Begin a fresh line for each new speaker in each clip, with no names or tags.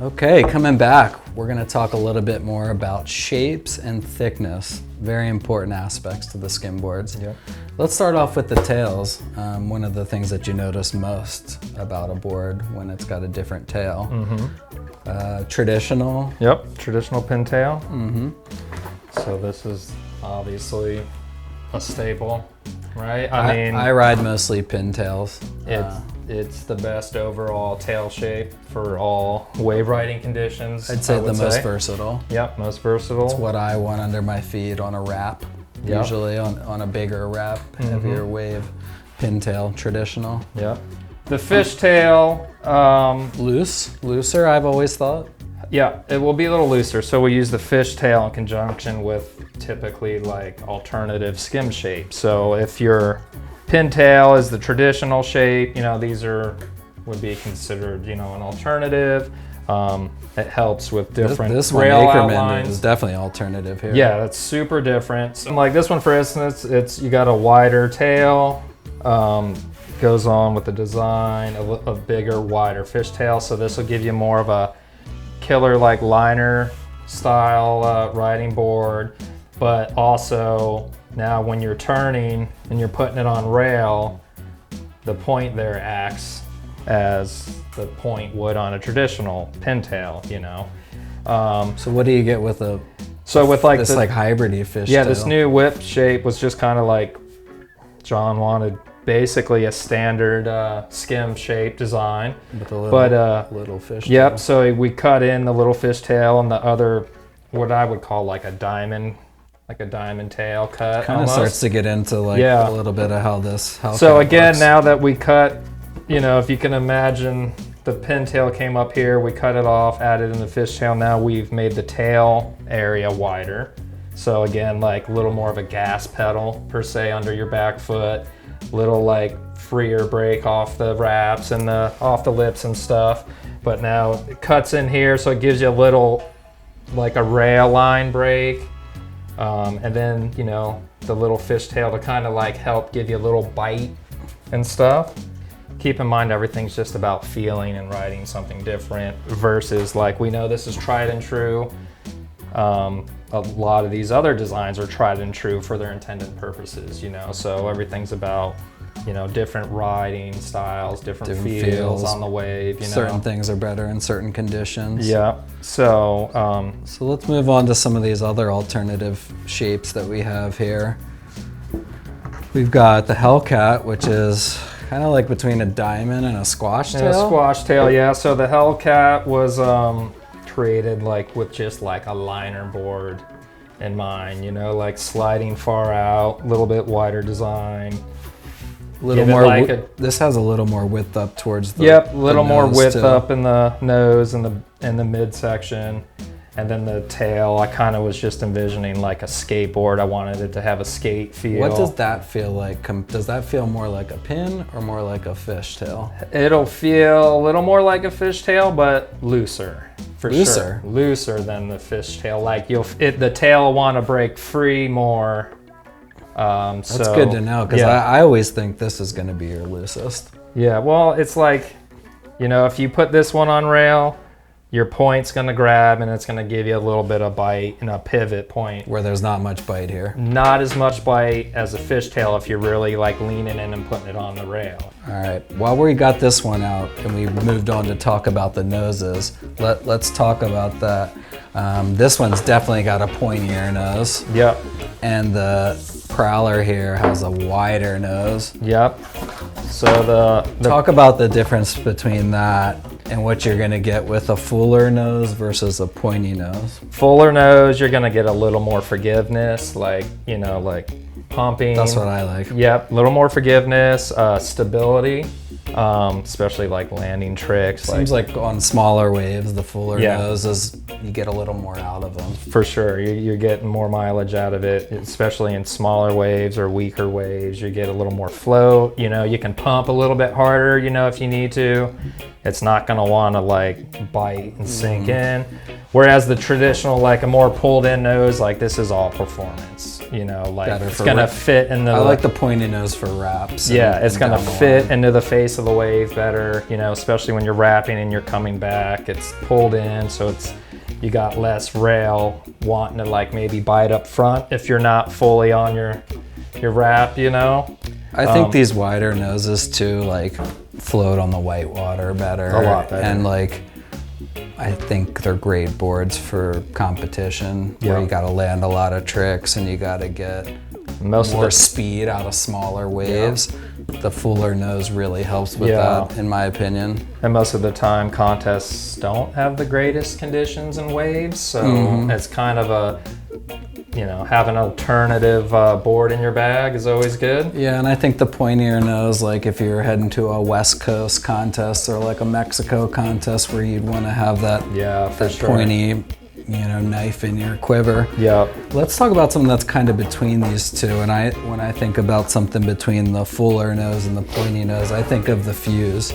Okay, coming back, we're going to talk a little bit more about shapes and thickness, very important aspects to the skimboards.
Yep.
Let's start off with the tails. One of the things that you notice most about a board when it's got a different tail. Traditional.
Yep, traditional pintail.
Mm-hmm.
So this is obviously a staple, right?
I ride mostly pintails.
It's the best overall tail shape for all wave riding conditions.
I'd say the most versatile.
Yep, most versatile.
It's what I want under my feet on a wrap, usually on a bigger wrap, heavier wave, pintail, traditional.
Yep. The fishtail,
looser, I've always thought.
Yeah, it will be a little looser. So we use the fishtail in conjunction with typically like alternative skim shape. So if your pintail is the traditional shape, these would be considered, an alternative. It helps with different
this
rail
one, Ackerman,
outlines.
is definitely alternative here.
Yeah, that's super different. So like this one, for instance, you got a wider tail, goes on with the design, a bigger, wider fishtail. So this will give you more of a killer like liner style riding board, but also now when you're turning and you're putting it on rail, the point there acts as the point would on a traditional pintail,
So what do you get with this hybridy fish?
Yeah, this new whip shape was just kind of like John wanted basically a standard skim shape design.
With a little fish
Yep,
tail.
so we cut in the little fish tail and the other, what I would call like a diamond tail cut.
Kind of starts to get into a little bit of how
so again,
works.
now that we cut, if you can imagine the pintail came up here, we cut it off, added in the fishtail. Now we've made the tail area wider. So again, like a little more of a gas pedal per se under your back foot, little like freer brake off the wraps and off the lips and stuff. But now it cuts in here, so it gives you a little like a rail line brake. And then, the little fishtail to kind of like help give you a little bite and stuff. Keep in mind, everything's just about feeling and riding something different versus like, we know this is tried and true. A lot of these other designs are tried and true for their intended purposes, so everything's about, different riding styles, different feels on the wave,
Certain things are better in certain conditions.
Yeah, so
let's move on to some of these other alternative shapes that we have here. We've got the Hellcat, which is kind of like between a diamond and a squash tail.
And a squash tail, yeah. So the Hellcat was created like with just like a liner board in mind, like sliding far out, a little bit wider design.
This has a little more width up towards the
Yep, a little more width
too.
up in the nose and the midsection. And then the tail, I kind of was just envisioning like a skateboard. I wanted it to have a skate feel.
What does that feel like? Does that feel more like a pin or more like a fishtail?
It'll feel a little more like a fishtail, but looser. For
Looser?
Sure. Looser than the fishtail. Like the tail will want to break free more.
That's good to know, because I always think this is going to be your loosest.
Yeah, well, it's like, if you put this one on rail, your point's going to grab and it's going to give you a little bit of bite and a pivot point.
Where there's not much bite here.
Not as much bite as a fishtail if you're really like leaning in and putting it on the rail.
All right, while we got this one out and we moved on to talk about the noses, let's talk about that. This one's definitely got a pointier nose.
Yep.
And the Prowler here has a wider nose.
Yep. So
talk about the difference between that and what you're gonna get with a fuller nose versus a pointy nose.
Fuller nose, you're gonna get a little more forgiveness, like pumping.
That's what I like.
Yep, a little more forgiveness, stability, especially like landing tricks.
Seems like on smaller waves, the fuller nose you get a little more out of them.
For sure, you're getting more mileage out of it, especially in smaller waves or weaker waves. You get a little more float. You can pump a little bit harder. If you need to. It's not gonna want to like bite and sink in. Whereas the traditional, like a more pulled in nose, like this is all performance. like
Better
it's
for
gonna
wrap.
fit in the.
I like the pointy nose for wraps.
Yeah, it's gonna
down the
fit
line.
into the face of the wave better, especially when you're wrapping and you're coming back. It's pulled in, so you got less rail wanting to like maybe bite up front if you're not fully on your wrap,
I think these wider noses too, like float on the white water better.
A lot better.
And like, I think they're great boards for competition where
Yeah.
you got to land a lot of tricks and you got to get
Most
more
of the
speed out of smaller waves. The fuller nose really helps with
Yeah.
that, in my opinion.
And most of the time, contests don't have the greatest conditions and waves, so it's kind of a, have an alternative board in your bag is always good.
Yeah, and I think the pointier nose, like if you're heading to a West Coast contest or like a Mexico contest where you'd want to have that,
Yeah, for
that
sure.
pointy, knife in your quiver.
Yeah.
Let's talk about something that's kind of between these two. And when I think about something between the fuller nose and the pointy nose, I think of the fuse.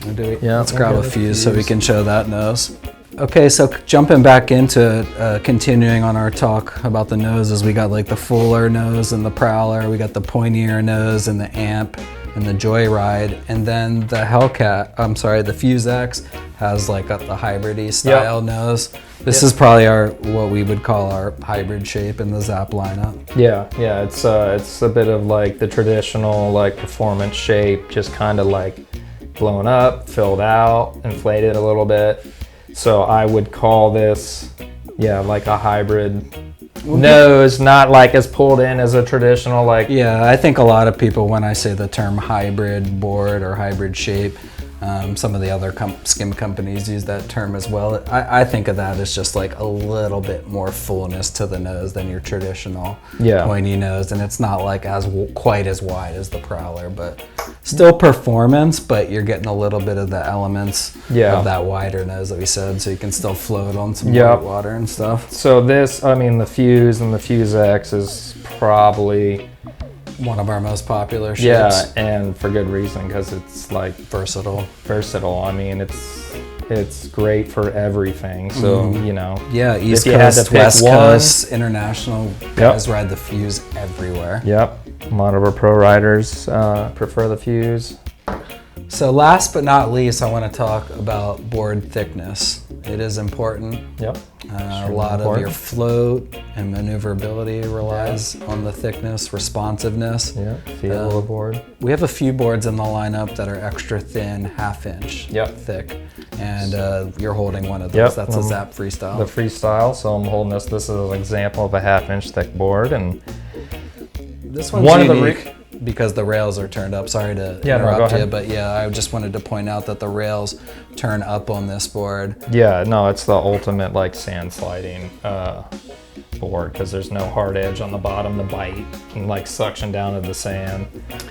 Yeah,
Let's grab
we'll
a
go
fuse
with
so we
fuse.
can show that nose. Okay, so jumping back into continuing on our talk about the noses, we got like the fuller nose and the Prowler, we got the pointier nose and the Amp and the Joyride, and then the Fuse X has like the hybrid-y style nose. This is probably what we would call our hybrid shape in the Zap lineup.
Yeah, it's a bit of like the traditional like performance shape, just kind of like blown up, filled out, inflated a little bit. So I would call this, like a hybrid nose, not like as pulled in as a traditional like.
Yeah, I think a lot of people, when I say the term hybrid board or hybrid shape, some of the other skim companies use that term as well. I think of that as just like a little bit more fullness to the nose than your traditional pointy nose, and it's not like quite as wide as the Prowler, but still performance, but you're getting a little bit of the elements of that wider nose that we said, so you can still float on some white water and stuff.
So the Fuse and the Fuse X is probably
one of our most popular shapes.
Yeah, and for good reason, because it's like
versatile.
I mean, it's great for everything. So
Yeah, East
if you had to
Coast,
pick
West
one-
Coast, international guys ride the Fuse everywhere.
Yep, a lot of our pro riders prefer the Fuse.
So last but not least, I want to talk about board thickness. It is important.
Yep.
A lot of your float and maneuverability relies on the thickness, responsiveness.
Yeah, feel of the board.
We have a few boards in the lineup that are extra thin, half-inch thick, and you're holding one of those. That's a Zap Freestyle.
The Freestyle. So I'm holding this. This is an example of a half-inch thick board, and
this one's unique because the rails are turned up. Sorry to interrupt you, but I just wanted to point out that the rails turn up on this board.
Yeah, no, it's the ultimate like sand sliding board, because there's no hard edge on the bottom to bite and like suction down to the sand.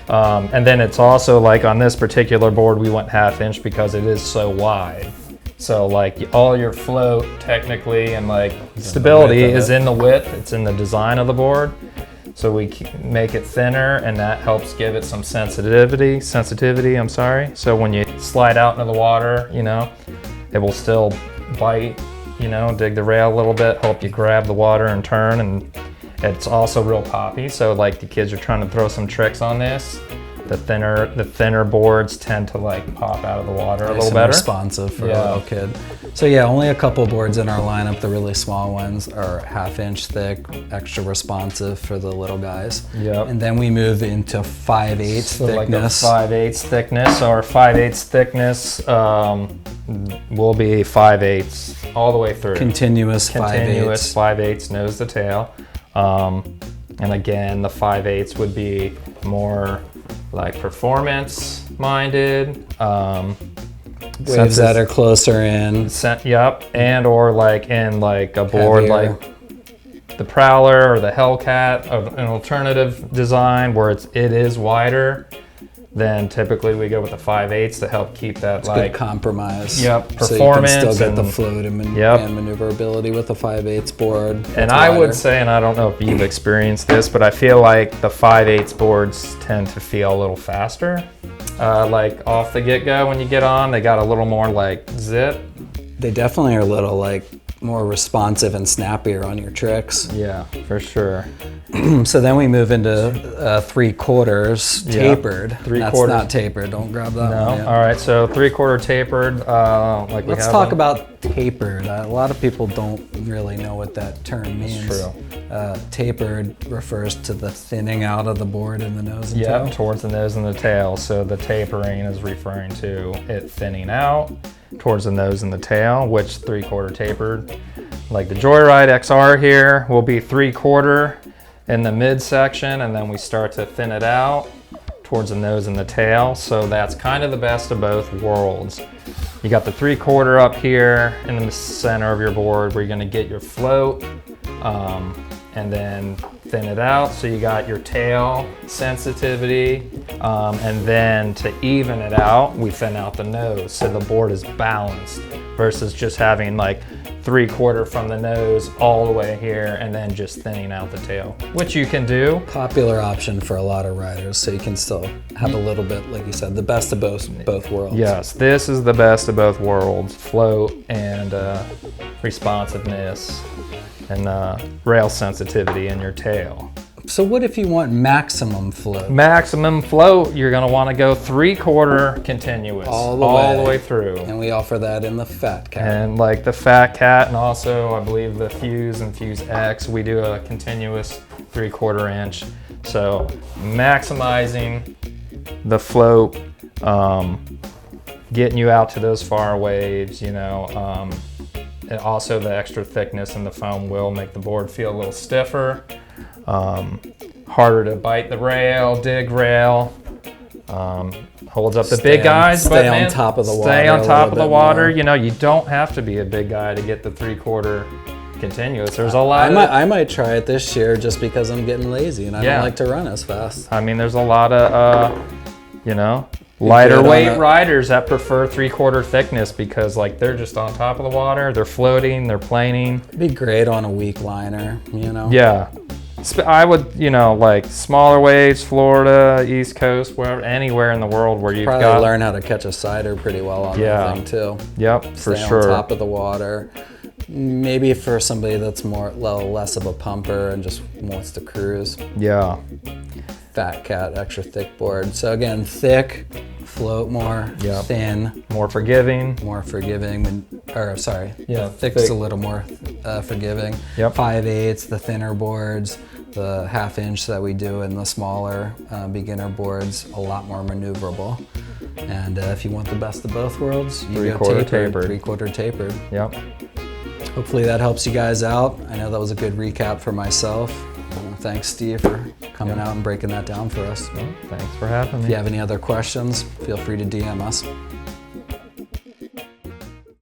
And then it's also like on this particular board we went half-inch because it is so wide. So like all your float technically and like stability is in the width. It's in the design of the board. So we make it thinner, and that helps give it some sensitivity. So when you slide out into the water, it will still bite, dig the rail a little bit, help you grab the water and turn. And it's also real poppy. So like the kids are trying to throw some tricks on this. The thinner boards tend to like pop out of the water a little better.
Responsive for a little kid. So only a couple boards in our lineup. The really small ones are half-inch thick, extra responsive for the little guys.
Yep.
And then we move into 5/8 thickness.
Like 5/8 thickness, or 5/8 thickness will be 5/8 all the way through.
Continuous 5/8.
5/8 nose to tail. And again, the 5/8 would be more like performance minded.
Waves that are closer in.
And or like in like a board
Heavier.
like the Prowler or the Hellcat, an alternative design where it is wider. Then typically we go with the 5/8 to help keep that
Good compromise.
performance.
So you can still get the float and maneuverability with the 5/8 board.
And I would say, and I don't know if you've experienced this, but I feel like the 5/8 boards tend to feel a little faster. Like off the get-go when you get on, they got a little more like zip.
They definitely are a little like more responsive and snappier on your tricks.
Yeah, for sure.
So then we move into 3/4 tapered.
Three-quarters.
That's not tapered. Don't grab that
No.
one yet.
All right. So 3/4 tapered.
Let's talk about tapered. A lot of people don't really know what that term means.
True.
Tapered refers to the thinning out of the board in the nose and tail.
Yeah, towards the nose and the tail. So the tapering is referring to it thinning out towards the nose and the tail, which 3/4 tapered. Like the Joyride XR here will be 3/4 in the midsection, and then we start to thin it out towards the nose and the tail. So that's kind of the best of both worlds. You got the 3/4 up here in the center of your board where you're gonna get your float, and then thin it out. So you got your tail sensitivity, and then to even it out, we thin out the nose. So the board is balanced versus just having like 3/4 from the nose all the way here and then just thinning out the tail, which you can do.
Popular option for a lot of riders, so you can still have a little bit, like you said, the best of both worlds.
Yes, this is the best of both worlds, float and responsiveness and rail sensitivity in your tail.
So what if you want maximum float?
Maximum float, you're gonna wanna go 3/4 continuous
All the way
through.
And we offer that in the Fat Cat.
And like the Fat Cat, and also I believe the Fuse and Fuse X, we do a continuous 3/4 inch. So maximizing the float, getting you out to those far waves, you know. And also the extra thickness in the foam will make the board feel a little stiffer, harder to bite the rail, dig rail. Holds up the big guys,
stay on top of the water.
Stay on top of the water.
More.
You know, you don't have to be a big guy to get the 3/4 continuous. There's a lot.
I might try it this year just because I'm getting lazy and I don't like to run as fast.
I mean, there's a lot of, you know, lighter weight riders that prefer 3/4 thickness because like they're just on top of the water, they're floating, they're planing.
It'd be great on a weak liner, you know?
Yeah. I would, you know, like smaller waves, Florida, East Coast, wherever, anywhere in the world where you've
probably learn how to catch a cider pretty well on that thing too.
Yep, for sure.
Stay on top of the water. Maybe for somebody that's less of a pumper and just wants to cruise.
Yeah.
Fat Cat, extra thick board. So again, thick, float more, thin.
More forgiving.
Thick's a little more forgiving.
Yep.
5/8, the thinner boards, the 1/2 inch that we do in the smaller beginner boards, a lot more maneuverable. And if you want the best of both worlds, you go tapered. 3/4 tapered.
Yep.
Hopefully that helps you guys out. I know that was a good recap for myself. Thanks, Steve, for coming out and breaking that down for us.
Well, thanks for having me.
If you have any other questions, feel free to DM us.